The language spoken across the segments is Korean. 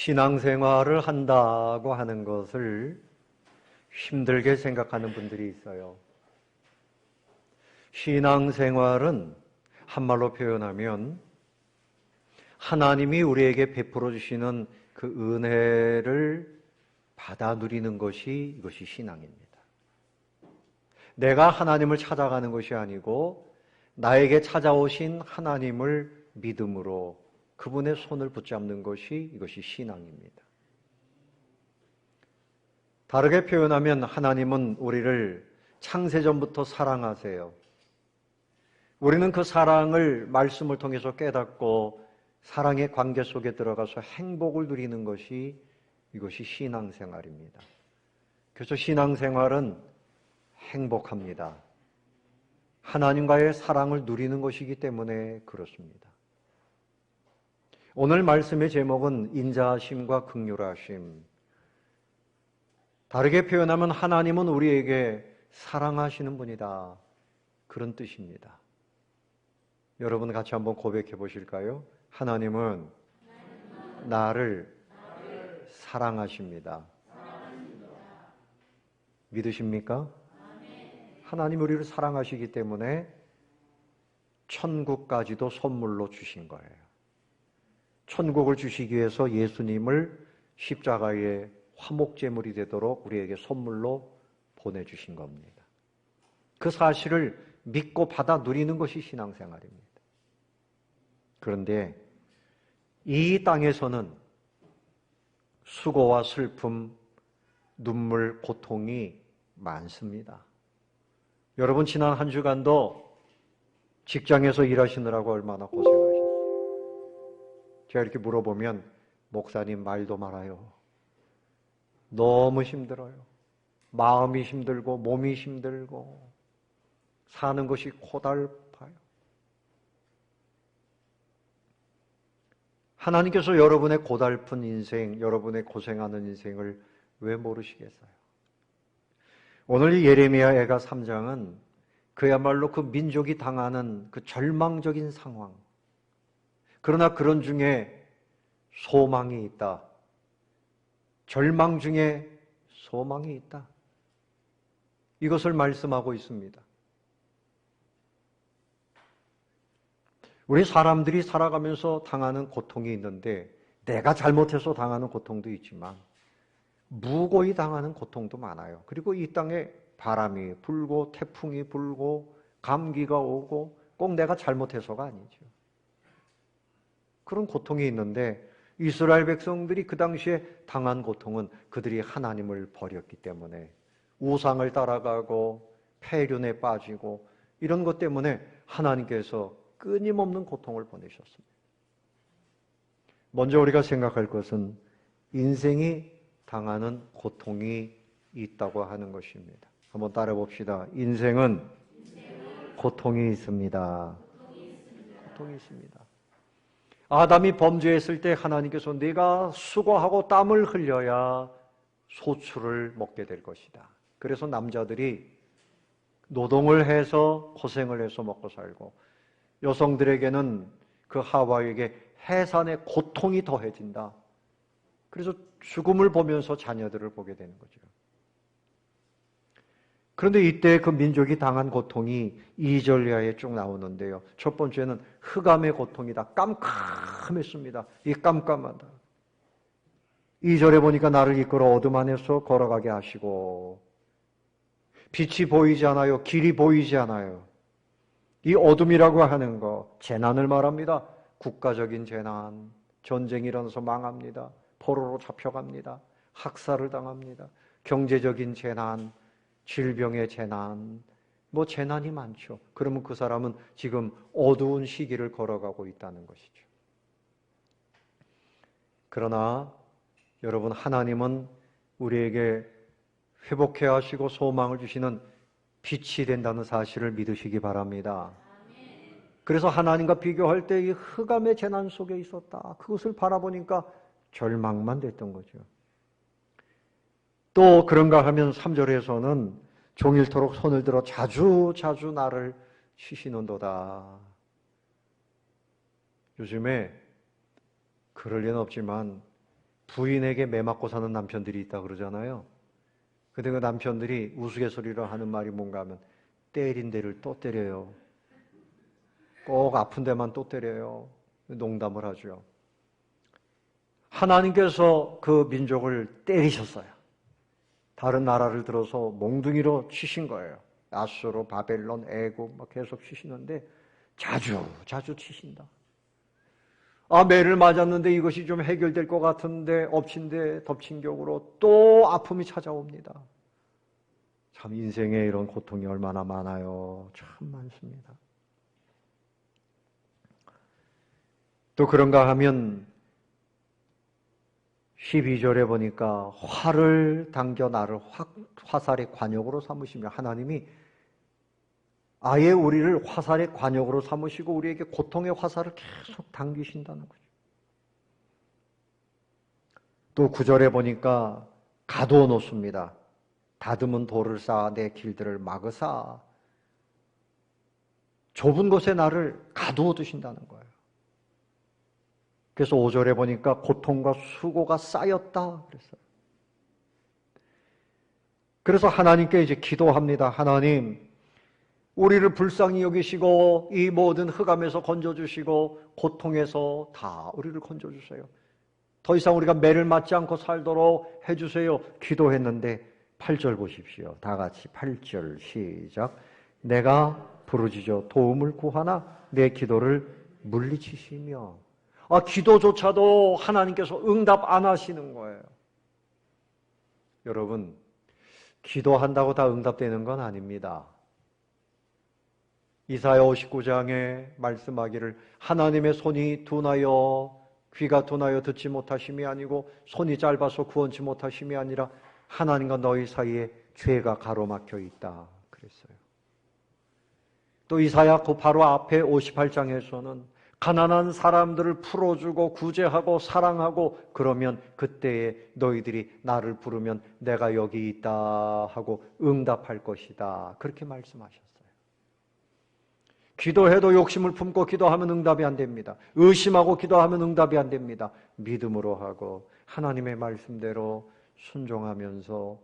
신앙생활을 한다고 하는 것을 힘들게 생각하는 분들이 있어요. 신앙생활은 한말로 표현하면 하나님이 우리에게 베풀어 주시는 그 은혜를 받아 누리는 것이 이것이 신앙입니다. 내가 하나님을 찾아가는 것이 아니고 나에게 찾아오신 하나님을 믿음으로 그분의 손을 붙잡는 것이 이것이 신앙입니다. 다르게 표현하면 하나님은 우리를 창세전부터 사랑하세요. 우리는 그 사랑을 말씀을 통해서 깨닫고 사랑의 관계 속에 들어가서 행복을 누리는 것이 이것이 신앙생활입니다. 그래서 신앙생활은 행복합니다. 하나님과의 사랑을 누리는 것이기 때문에 그렇습니다. 오늘 말씀의 제목은 인자하심과 긍휼하심. 다르게 표현하면 하나님은 우리에게 사랑하시는 분이다. 그런 뜻입니다. 여러분 같이 한번 고백해 보실까요? 하나님은 나를 사랑하십니다. 믿으십니까? 하나님 우리를 사랑하시기 때문에 천국까지도 선물로 주신 거예요. 천국을 주시기 위해서 예수님을 십자가의 화목제물이 되도록 우리에게 선물로 보내주신 겁니다. 그 사실을 믿고 받아 누리는 것이 신앙생활입니다. 그런데 이 땅에서는 수고와 슬픔, 눈물, 고통이 많습니다. 여러분 지난 한 주간도 직장에서 일하시느라고 얼마나 고생하셨어요. 제가 이렇게 물어보면 목사님 말도 말아요. 너무 힘들어요. 마음이 힘들고 몸이 힘들고 사는 것이 고달파요. 하나님께서 여러분의 고달픈 인생, 여러분의 고생하는 인생을 왜 모르시겠어요? 오늘 이 예레미야 애가 3장은 그야말로 그 민족이 당하는 그 절망적인 상황, 그러나 그런 중에 소망이 있다. 절망 중에 소망이 있다. 이것을 말씀하고 있습니다. 우리 사람들이 살아가면서 당하는 고통이 있는데 내가 잘못해서 당하는 고통도 있지만 무고히 당하는 고통도 많아요. 그리고 이 땅에 바람이 불고 태풍이 불고 감기가 오고 꼭 내가 잘못해서가 아니죠. 그런 고통이 있는데 이스라엘 백성들이 그 당시에 당한 고통은 그들이 하나님을 버렸기 때문에 우상을 따라가고 폐륜에 빠지고 이런 것 때문에 하나님께서 끊임없는 고통을 보내셨습니다. 먼저 우리가 생각할 것은 인생이 당하는 고통이 있다고 하는 것입니다. 한번 따라 봅시다. 인생은 고통이 있습니다. 고통이 있습니다. 아담이 범죄했을 때 하나님께서 네가 수고하고 땀을 흘려야 소출을 먹게 될 것이다. 그래서 남자들이 노동을 해서 고생을 해서 먹고 살고 여성들에게는 그 하와에게 해산의 고통이 더해진다. 그래서 죽음을 보면서 자녀들을 보게 되는 거죠. 그런데 이때 그 민족이 당한 고통이 2절 이하에 쭉 나오는데요. 첫 번째는 흑암의 고통이다. 깜깜했습니다. 이 깜깜하다. 2절에 보니까 나를 이끌어 어둠 안에서 걸어가게 하시고 빛이 보이지 않아요. 길이 보이지 않아요. 이 어둠이라고 하는 거 재난을 말합니다. 국가적인 재난, 전쟁이 일어나서 망합니다. 포로로 잡혀갑니다. 학살을 당합니다. 경제적인 재난, 질병의 재난, 뭐 재난이 많죠. 그러면 그 사람은 지금 어두운 시기를 걸어가고 있다는 것이죠. 그러나 여러분 하나님은 우리에게 회복해 하시고 소망을 주시는 빛이 된다는 사실을 믿으시기 바랍니다. 그래서 하나님과 비교할 때 이 흑암의 재난 속에 있었다. 그것을 바라보니까 절망만 됐던 거죠. 또 그런가 하면 3절에서는 종일토록 손을 들어 자주 나를 치시는도다. 요즘에 그럴 리는 없지만 부인에게 매 맞고 사는 남편들이 있다 그러잖아요. 근데 그 남편들이 우스갯소리로 하는 말이 뭔가 하면 때린 데를 또 때려요. 꼭 아픈 데만 또 때려요. 농담을 하죠. 하나님께서 그 민족을 때리셨어요. 다른 나라를 들어서 몽둥이로 치신 거예요. 아수르, 바벨론, 애굽 막 계속 치시는데 자주 치신다. 매를 맞았는데 이것이 좀 해결될 것 같은데 엎친 데 덮친 격으로 또 아픔이 찾아옵니다. 참 인생에 이런 고통이 얼마나 많아요. 참 많습니다. 또 그런가 하면 12절에 보니까 화를 당겨 나를 화살의 관역으로 삼으시며 하나님이 아예 우리를 화살의 관역으로 삼으시고 우리에게 고통의 화살을 계속 당기신다는 거죠. 또 9절에 보니까 가두어 놓습니다. 다듬은 돌을 쌓아 내 길들을 막으사 좁은 곳에 나를 가두어 두신다는 거예요. 그래서 5절에 보니까 고통과 수고가 쌓였다 그랬어요. 그래서 하나님께 이제 기도합니다. 하나님, 우리를 불쌍히 여기시고 이 모든 흑암에서 건져주시고 고통에서 다 우리를 건져주세요. 더 이상 우리가 매를 맞지 않고 살도록 해주세요. 기도했는데 8절 보십시오. 다 같이 8절 시작. 내가 부르짖어 도움을 구하나 내 기도를 물리치시며 기도조차도 하나님께서 응답 안 하시는 거예요. 여러분, 기도한다고 다 응답되는 건 아닙니다. 이사야 59장에 말씀하기를 하나님의 손이 둔하여 귀가 둔하여 듣지 못하심이 아니고 손이 짧아서 구원치 못하심이 아니라 하나님과 너희 사이에 죄가 가로막혀 있다 그랬어요. 또 이사야 그 바로 앞에 58장에서는 가난한 사람들을 풀어주고 구제하고 사랑하고 그러면 그때에 너희들이 나를 부르면 내가 여기 있다 하고 응답할 것이다. 그렇게 말씀하셨어요. 기도해도 욕심을 품고 기도하면 응답이 안 됩니다. 의심하고 기도하면 응답이 안 됩니다. 믿음으로 하고 하나님의 말씀대로 순종하면서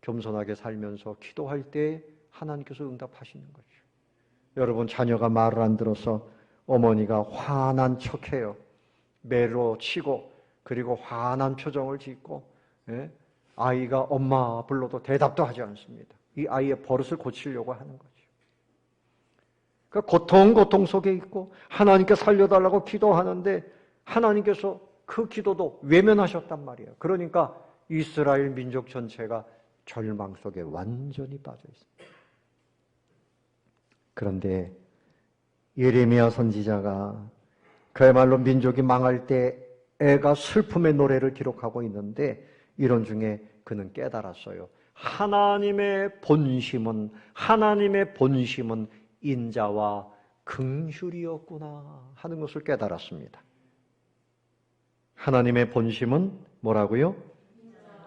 겸손하게 살면서 기도할 때 하나님께서 응답하시는 거죠. 여러분, 자녀가 말을 안 들어서 어머니가 화난 척해요. 매로 치고 그리고 화난 표정을 짓고 아이가 엄마 불러도 대답도 하지 않습니다. 이 아이의 버릇을 고치려고 하는 거죠. 그러니까 고통 속에 있고 하나님께 살려달라고 기도하는데 하나님께서 그 기도도 외면하셨단 말이에요. 그러니까 이스라엘 민족 전체가 절망 속에 완전히 빠져 있습니다. 그런데 예레미야 선지자가 그야말로 민족이 망할 때 애가 슬픔의 노래를 기록하고 있는데 이런 중에 그는 깨달았어요. 하나님의 본심은 인자와 긍휼이었구나 하는 것을 깨달았습니다. 하나님의 본심은 뭐라고요?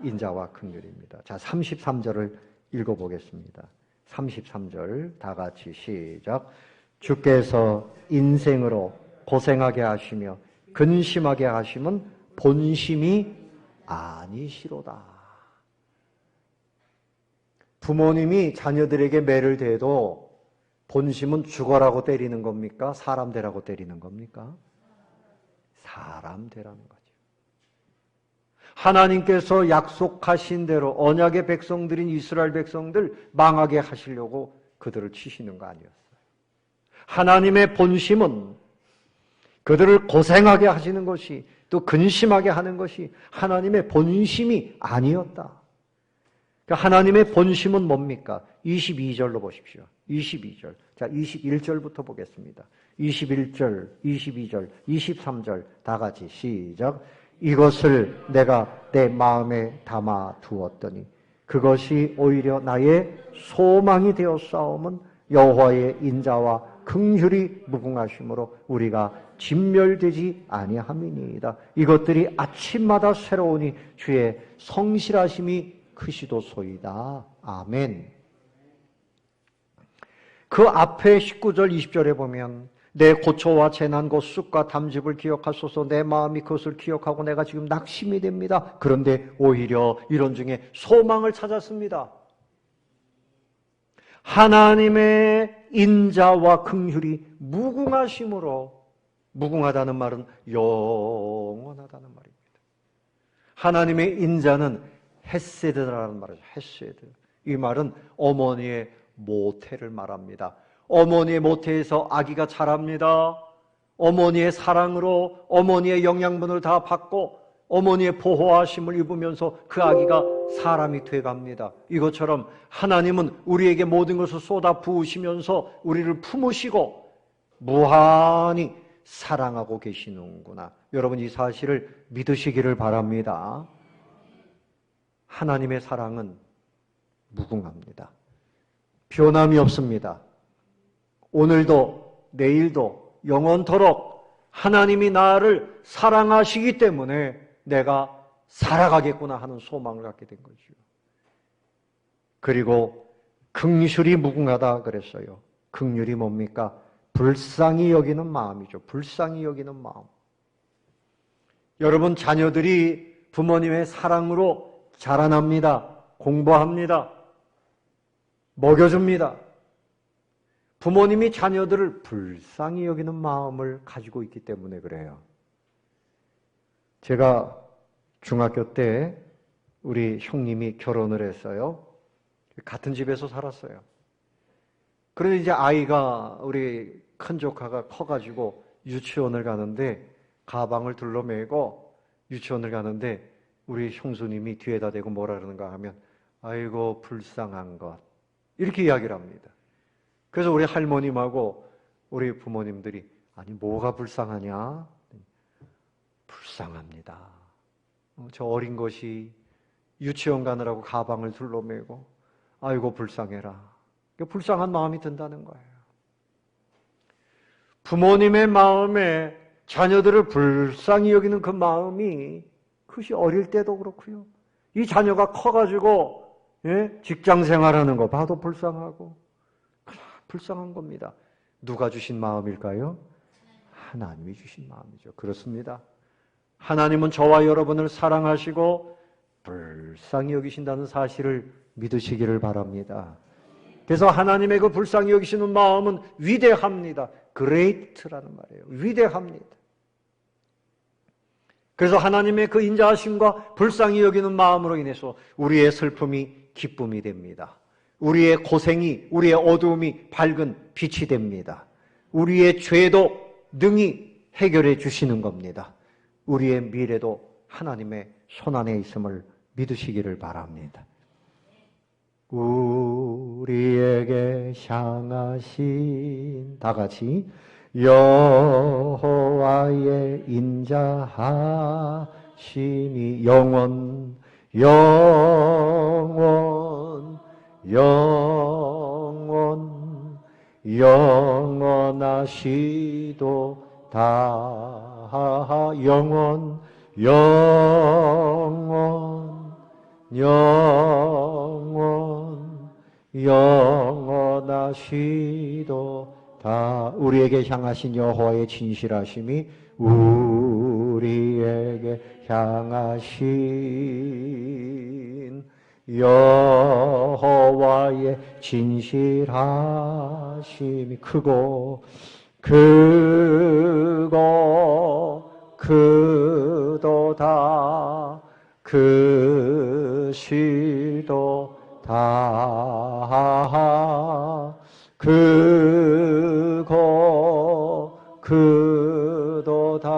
인자와 긍휼입니다. 자, 33절을 읽어보겠습니다. 33절 다 같이 시작. 주께서 인생으로 고생하게 하시며 근심하게 하심은 본심이 아니시로다. 부모님이 자녀들에게 매를 대도 본심은 죽어라고 때리는 겁니까? 사람 되라고 때리는 겁니까? 사람 되라는 거죠. 하나님께서 약속하신 대로 언약의 백성들인 이스라엘 백성들 망하게 하시려고 그들을 치시는 거 아니었어요. 하나님의 본심은 그들을 고생하게 하시는 것이 또 근심하게 하는 것이 하나님의 본심이 아니었다. 그러니까 하나님의 본심은 뭡니까? 22절로 보십시오. 22절. 자, 21절부터 보겠습니다. 21절, 22절, 23절 다 같이 시작. 이것을 내가 내 마음에 담아 두었더니 그것이 오히려 나의 소망이 되었사오면 여호와의 인자와 긍휼이 무궁하심으로 우리가 진멸되지 아니함이니이다. 이것들이 아침마다 새로우니 주의 성실하심이 크시도소이다. 아멘. 그 앞에 19절 20절에 보면 내 고초와 재난, 곧 쑥과 담즙을 기억하소서. 내 마음이 그것을 기억하고 내가 지금 낙심이 됩니다. 그런데 오히려 이런 중에 소망을 찾았습니다. 하나님의 인자와 긍휼이 무궁하심으로, 무궁하다는 말은 영원하다는 말입니다. 하나님의 인자는 헤세드라는 말이죠. 헤세드. 이 말은 어머니의 모태를 말합니다. 어머니의 모태에서 아기가 자랍니다. 어머니의 사랑으로 어머니의 영양분을 다 받고 어머니의 보호하심을 입으면서 그 아기가 사람이 돼갑니다. 이것처럼 하나님은 우리에게 모든 것을 쏟아 부으시면서 우리를 품으시고 무한히 사랑하고 계시는구나. 여러분, 이 사실을 믿으시기를 바랍니다. 하나님의 사랑은 무궁합니다. 변함이 없습니다. 오늘도 내일도 영원토록 하나님이 나를 사랑하시기 때문에 내가 살아가겠구나 하는 소망을 갖게 된 거죠. 그리고 긍휼이 무궁하다 그랬어요. 긍휼이 뭡니까? 불쌍히 여기는 마음이죠. 불쌍히 여기는 마음. 여러분, 자녀들이 부모님의 사랑으로 자라납니다. 공부합니다. 먹여줍니다. 부모님이 자녀들을 불쌍히 여기는 마음을 가지고 있기 때문에 그래요. 제가 중학교 때 우리 형님이 결혼을 했어요. 같은 집에서 살았어요. 그런데 이제 아이가, 우리 큰 조카가 커가지고 유치원을 가는데, 가방을 둘러매고 유치원을 가는데 우리 형수님이 뒤에다 대고 뭐라 그러는가 하면, 아이고 불쌍한 것, 이렇게 이야기를 합니다. 그래서 우리 할머님하고 우리 부모님들이, 아니 뭐가 불쌍하냐? 불쌍합니다. 저 어린 것이 유치원 가느라고 가방을 둘러매고 아이고 불쌍해라. 불쌍한 마음이 든다는 거예요. 부모님의 마음에 자녀들을 불쌍히 여기는 그 마음이, 그것이 어릴 때도 그렇고요. 이 자녀가 커가지고 직장 생활하는 거 봐도 불쌍하고, 불쌍한 겁니다. 누가 주신 마음일까요? 하나님이 주신 마음이죠. 그렇습니다. 하나님은 저와 여러분을 사랑하시고 불쌍히 여기신다는 사실을 믿으시기를 바랍니다. 그래서 하나님의 그 불쌍히 여기시는 마음은 위대합니다. great라는 말이에요. 위대합니다. 그래서 하나님의 그 인자하심과 불쌍히 여기는 마음으로 인해서 우리의 슬픔이 기쁨이 됩니다. 우리의 고생이, 우리의 어두움이 밝은 빛이 됩니다. 우리의 죄도 능히 해결해 주시는 겁니다. 우리의 미래도 하나님의 손안에 있음을 믿으시기를 바랍니다. 우리에게 향하신, 다 같이, 여호와의 인자하심이 영원 영원하시도다. 영원하시도다. 우리에게 향하신 여호와의 진실하심이, 우리에게 향하신 여호와의 진실하심이 크고 크도다. 크시도다. 크도다.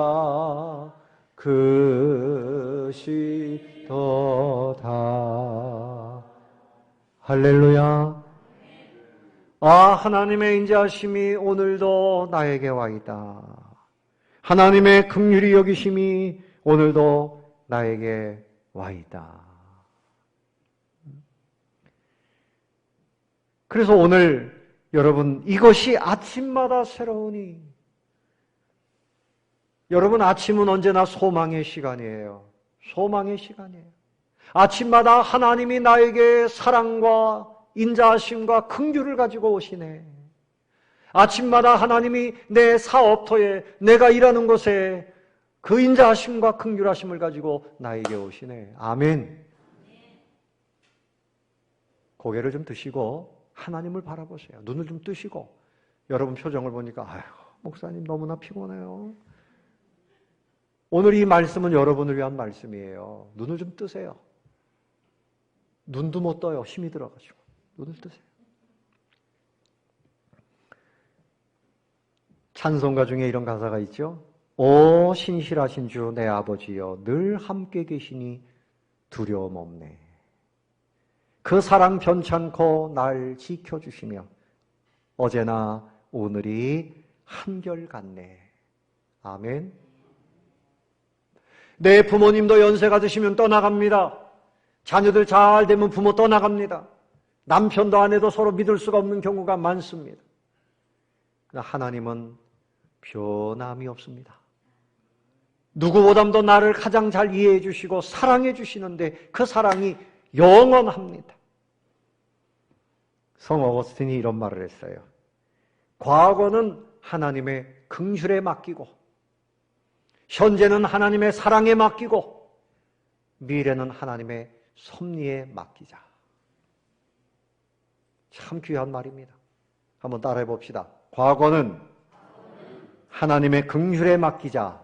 크시도다. 할렐루야. 하나님의 인자하심이 오늘도 나에게 와 있다. 하나님의 긍휼히 여기심이 오늘도 나에게 와 있다. 그래서 오늘 여러분, 이것이 아침마다 새로우니, 여러분, 아침은 언제나 소망의 시간이에요. 소망의 시간이에요. 아침마다 하나님이 나에게 사랑과 인자하심과 긍휼을 가지고 오시네. 아침마다 하나님이 내 사업터에, 내가 일하는 곳에 그 인자하심과 긍휼하심을 가지고 나에게 오시네. 아멘. 고개를 좀 드시고 하나님을 바라보세요. 눈을 좀 뜨시고. 여러분 표정을 보니까 아유, 목사님 너무나 피곤해요. 오늘 이 말씀은 여러분을 위한 말씀이에요. 눈을 좀 뜨세요. 눈도 못 떠요. 힘이 들어가지고. 눈을 뜨세요. 찬송가 중에 이런 가사가 있죠. 오 신실하신 주 내 아버지여 늘 함께 계시니 두려움 없네. 그 사랑 변찮고 날 지켜주시며 어제나 오늘이 한결같네. 아멘. 내 부모님도 연세가 드시면 떠나갑니다. 자녀들 잘 되면 부모 떠나갑니다. 남편도 아내도 서로 믿을 수가 없는 경우가 많습니다. 그러나 하나님은 변함이 없습니다. 누구보다도 나를 가장 잘 이해해 주시고 사랑해 주시는데 그 사랑이 영원합니다. 성 어거스틴이 이런 말을 했어요. 과거는 하나님의 긍휼에 맡기고 현재는 하나님의 사랑에 맡기고 미래는 하나님의 섭리에 맡기자. 참 귀한 말입니다. 한번 따라해 봅시다. 과거는 하나님의 긍휼에 맡기자.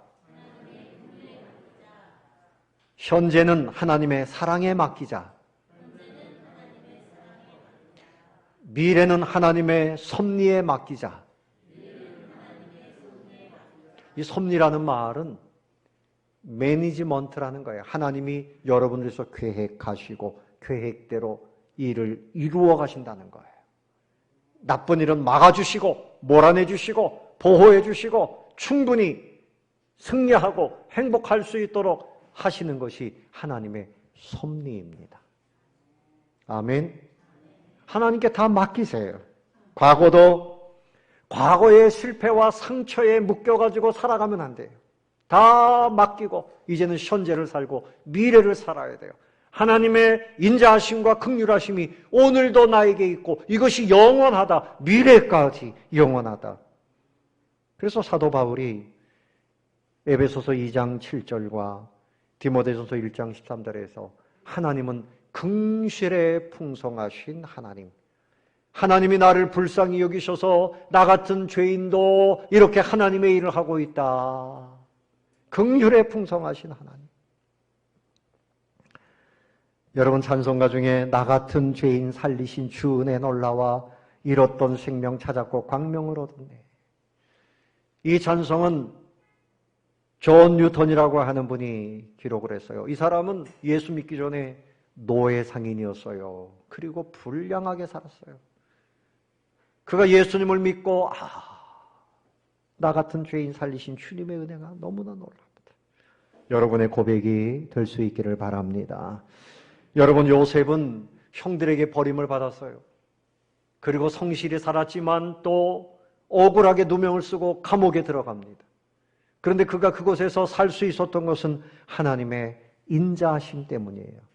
현재는 하나님의 사랑에 맡기자. 미래는 하나님의 섭리에 맡기자. 이 섭리라는 말은 매니지먼트라는 거예요. 하나님이 여러분을 위해서 계획하시고 계획대로 일을 이루어 가신다는 거예요. 나쁜 일은 막아주시고 몰아내주시고 보호해주시고 충분히 승리하고 행복할 수 있도록 하시는 것이 하나님의 섭리입니다. 아멘. 하나님께 다 맡기세요. 과거도 과거의 실패와 상처에 묶여가지고 살아가면 안 돼요. 다 맡기고 이제는 현재를 살고 미래를 살아야 돼요. 하나님의 인자하심과 긍휼하심이 오늘도 나에게 있고 이것이 영원하다. 미래까지 영원하다. 그래서 사도 바울이 에베소서 2장 7절과 디모데전서 1장 13절에서 하나님은 긍휼에 풍성하신 하나님, 하나님이 나를 불쌍히 여기셔서 나 같은 죄인도 이렇게 하나님의 일을 하고 있다. 긍휼에 풍성하신 하나님. 여러분 찬송가 중에 나 같은 죄인 살리신 주 은혜 놀라와 잃었던 생명 찾았고 광명을 얻었네. 이 찬송은 존 뉴턴이라고 하는 분이 기록을 했어요. 이 사람은 예수 믿기 전에 노예 상인이었어요. 그리고 불량하게 살았어요. 그가 예수님을 믿고 나 같은 죄인 살리신 주님의 은혜가 너무나 놀랍다. 여러분의 고백이 될 수 있기를 바랍니다. 여러분 요셉은 형들에게 버림을 받았어요. 그리고 성실히 살았지만 또 억울하게 누명을 쓰고 감옥에 들어갑니다. 그런데 그가 그곳에서 살 수 있었던 것은 하나님의 인자하심 때문이에요.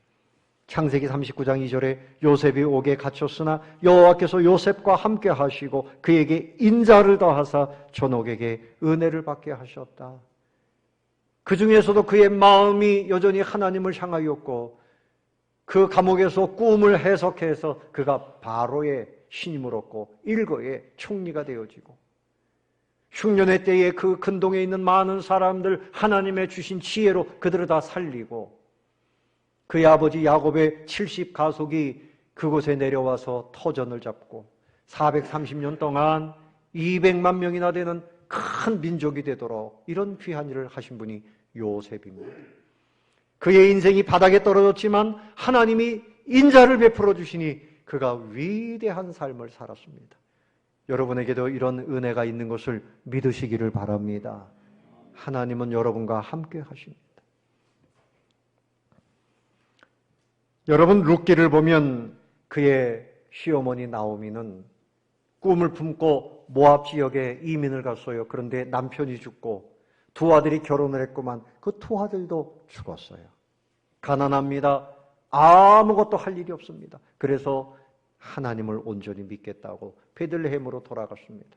창세기 39장 2절에 요셉이 옥에 갇혔으나 여호와께서 요셉과 함께 하시고 그에게 인자를 더하사 전옥에게 은혜를 받게 하셨다. 그 중에서도 그의 마음이 여전히 하나님을 향하였고 그 감옥에서 꿈을 해석해서 그가 바로의 신임을 얻고 일거의 총리가 되어지고 흉년의 때에 그 근동에 있는 많은 사람들 하나님의 주신 지혜로 그들을 다 살리고 그의 아버지 야곱의 70가족이 그곳에 내려와서 터전을 잡고 430년 동안 200만 명이나 되는 큰 민족이 되도록 이런 귀한 일을 하신 분이 요셉입니다. 그의 인생이 바닥에 떨어졌지만 하나님이 인자를 베풀어 주시니 그가 위대한 삶을 살았습니다. 여러분에게도 이런 은혜가 있는 것을 믿으시기를 바랍니다. 하나님은 여러분과 함께 하십니다. 여러분 룻기를 보면 그의 시어머니 나오미는 꿈을 품고 모압 지역에 이민을 갔어요. 그런데 남편이 죽고 두 아들이 결혼을 했구만 그 두 아들도 죽었어요. 가난합니다. 아무것도 할 일이 없습니다. 그래서 하나님을 온전히 믿겠다고 베들레헴으로 돌아갔습니다.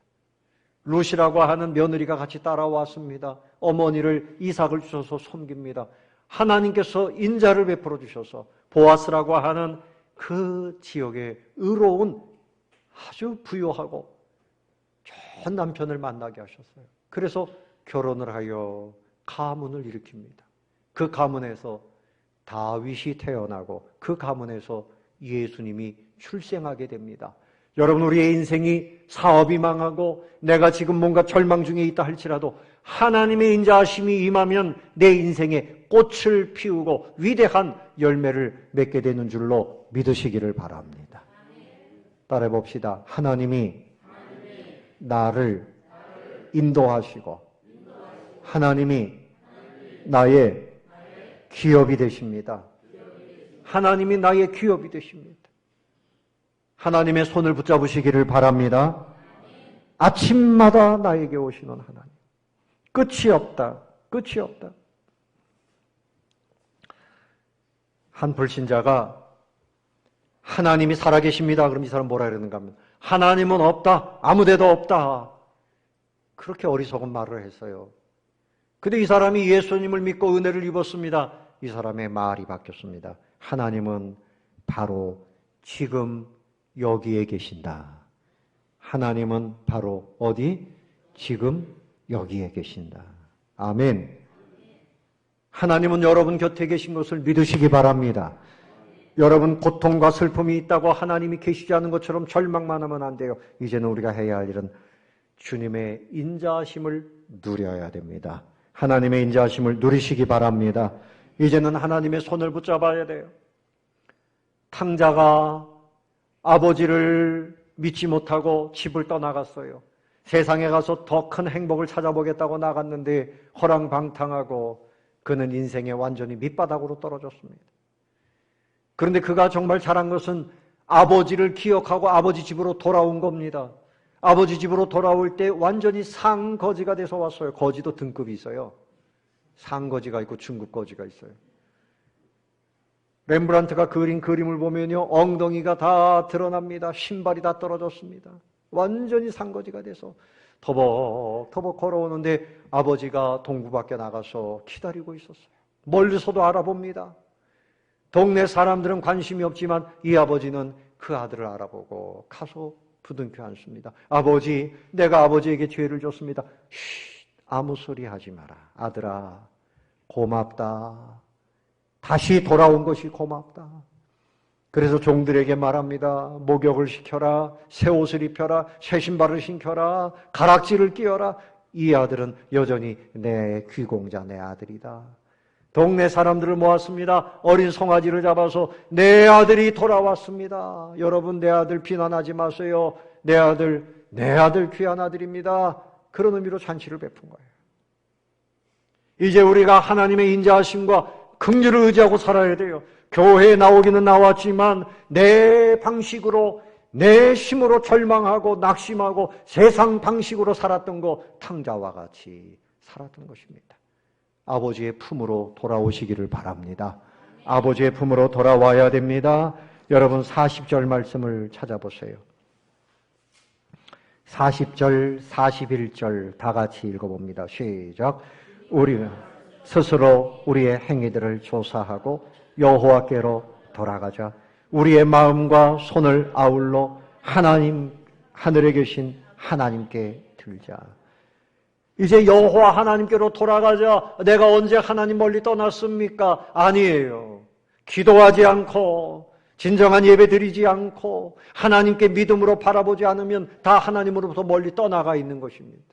룻이라고 하는 며느리가 같이 따라왔습니다. 어머니를 이삭을 주셔서 섬깁니다. 하나님께서 인자를 베풀어 주셔서 보아스라고 하는 그 지역에 의로운 아주 부유하고 좋은 남편을 만나게 하셨어요. 그래서 결혼을 하여 가문을 일으킵니다. 그 가문에서 다윗이 태어나고 그 가문에서 예수님이 출생하게 됩니다. 여러분, 우리의 인생이 사업이 망하고 내가 지금 뭔가 절망 중에 있다 할지라도 하나님의 인자하심이 임하면 내 인생에 꽃을 피우고 위대한 열매를 맺게 되는 줄로 믿으시기를 바랍니다. 따라해 봅시다. 하나님이 나를 인도하시고 하나님이 나의 기업이 되십니다. 하나님이 나의 기업이 되십니다. 하나님의 손을 붙잡으시기를 바랍니다. 아침마다 나에게 오시는 하나님. 끝이 없다. 끝이 없다. 한 불신자가 하나님이 살아계십니다. 그럼 이 사람 뭐라 그러는가 하면 하나님은 없다. 아무데도 없다. 그렇게 어리석은 말을 했어요. 근데 이 사람이 예수님을 믿고 은혜를 입었습니다. 이 사람의 말이 바뀌었습니다. 하나님은 바로 지금 여기에 계신다. 하나님은 바로 어디? 지금 여기에 계신다. 아멘. 하나님은 여러분 곁에 계신 것을 믿으시기 바랍니다. 여러분 고통과 슬픔이 있다고 하나님이 계시지 않은 것처럼 절망만 하면 안 돼요. 이제는 우리가 해야 할 일은 주님의 인자하심을 누려야 됩니다. 하나님의 인자하심을 누리시기 바랍니다. 이제는 하나님의 손을 붙잡아야 돼요. 탕자가 아버지를 믿지 못하고 집을 떠나갔어요. 세상에 가서 더 큰 행복을 찾아보겠다고 나갔는데 허랑방탕하고 그는 인생에 완전히 밑바닥으로 떨어졌습니다. 그런데 그가 정말 잘한 것은 아버지를 기억하고 아버지 집으로 돌아온 겁니다. 아버지 집으로 돌아올 때 완전히 상거지가 돼서 왔어요. 거지도 등급이 있어요. 상거지가 있고 중급 거지가 있어요. 렘브란트가 그린 그림을 보면요, 엉덩이가 다 드러납니다. 신발이 다 떨어졌습니다. 완전히 상거지가 돼서 터벅터벅 걸어오는데 아버지가 동구 밖에 나가서 기다리고 있었어요. 멀리서도 알아봅니다. 동네 사람들은 관심이 없지만 이 아버지는 그 아들을 알아보고 가서 부둥켜 안습니다. 아버지, 내가 아버지에게 죄를 줬습니다. 쉿, 아무 소리 하지 마라. 아들아, 고맙다. 다시 돌아온 것이 고맙다. 그래서 종들에게 말합니다. 목욕을 시켜라, 새 옷을 입혀라, 새 신발을 신겨라, 가락지를 끼워라. 이 아들은 여전히 내 귀공자, 내 아들이다. 동네 사람들을 모았습니다. 어린 송아지를 잡아서 내 아들이 돌아왔습니다. 여러분, 내 아들 비난하지 마세요. 내 아들 귀한 아들입니다. 그런 의미로 잔치를 베푼 거예요. 이제 우리가 하나님의 인자하심과 긍휼을 의지하고 살아야 돼요. 교회에 나오기는 나왔지만 내 방식으로, 내 힘으로 절망하고 낙심하고 세상 방식으로 살았던 거 탕자와 같이 살았던 것입니다. 아버지의 품으로 돌아오시기를 바랍니다. 아버지의 품으로 돌아와야 됩니다. 여러분 40절 말씀을 찾아보세요. 40절, 41절 다 같이 읽어봅니다. 시작. 우리가 스스로 우리의 행위들을 조사하고 여호와께로 돌아가자. 우리의 마음과 손을 아울러 하나님, 하늘에 계신 하나님께 들자. 이제 여호와 하나님께로 돌아가자. 내가 언제 하나님 멀리 떠났습니까? 아니에요. 기도하지 않고 진정한 예배 드리지 않고 하나님께 믿음으로 바라보지 않으면 다 하나님으로부터 멀리 떠나가 있는 것입니다.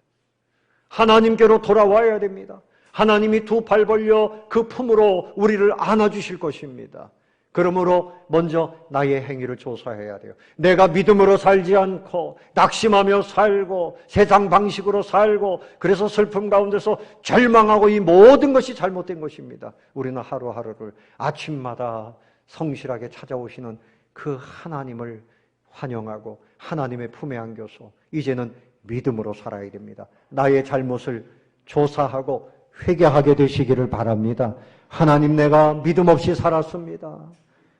하나님께로 돌아와야 됩니다. 하나님이 두 팔 벌려 그 품으로 우리를 안아주실 것입니다. 그러므로 먼저 나의 행위를 조사해야 돼요. 내가 믿음으로 살지 않고 낙심하며 살고 세상 방식으로 살고 그래서 슬픔 가운데서 절망하고 이 모든 것이 잘못된 것입니다. 우리는 하루하루를 아침마다 성실하게 찾아오시는 그 하나님을 환영하고 하나님의 품에 안겨서 이제는 믿음으로 살아야 됩니다. 나의 잘못을 조사하고 회개하게 되시기를 바랍니다. 하나님, 내가 믿음 없이 살았습니다.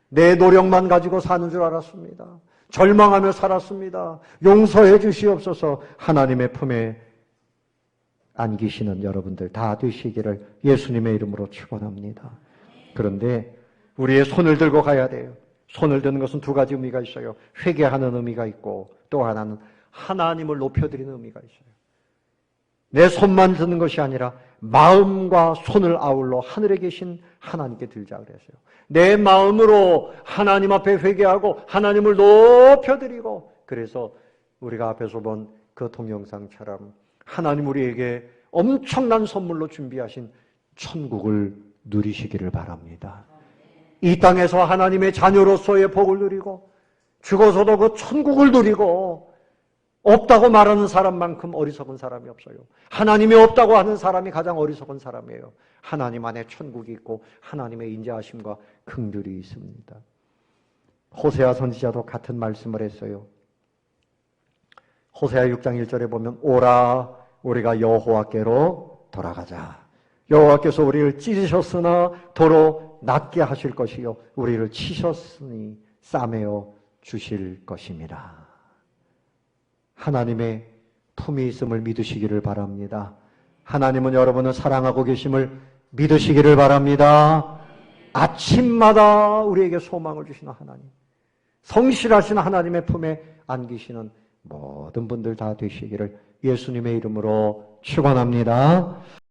내 노력만 가지고 사는 줄 알았습니다. 절망하며 살았습니다. 용서해 주시옵소서. 하나님의 품에 안기시는 여러분들 다 되시기를 예수님의 이름으로 축원합니다. 그런데 우리의 손을 들고 가야 돼요. 손을 드는 것은 두 가지 의미가 있어요. 회개하는 의미가 있고 또 하나는 하나님을 높여드리는 의미가 있어요. 내 손만 드는 것이 아니라 마음과 손을 아울러 하늘에 계신 하나님께 들자 그랬어요. 내 마음으로 하나님 앞에 회개하고 하나님을 높여드리고, 그래서 우리가 앞에서 본 그 동영상처럼 하나님 우리에게 엄청난 선물로 준비하신 천국을 누리시기를 바랍니다. 이 땅에서 하나님의 자녀로서의 복을 누리고 죽어서도 그 천국을 누리고, 없다고 말하는 사람만큼 어리석은 사람이 없어요. 하나님이 없다고 하는 사람이 가장 어리석은 사람이에요. 하나님 안에 천국이 있고 하나님의 인자하심과 긍휼이 있습니다. 호세아 선지자도 같은 말씀을 했어요. 호세아 6장 1절에 보면 오라 우리가 여호와께로 돌아가자. 여호와께서 우리를 찢으셨으나 도로 낫게 하실 것이요 우리를 치셨으니 싸매어 주실 것입니다. 하나님의 품이 있음을 믿으시기를 바랍니다. 하나님은 여러분을 사랑하고 계심을 믿으시기를 바랍니다. 아침마다 우리에게 소망을 주시는 하나님, 성실하신 하나님의 품에 안기시는 모든 분들 다 되시기를 예수님의 이름으로 축원합니다.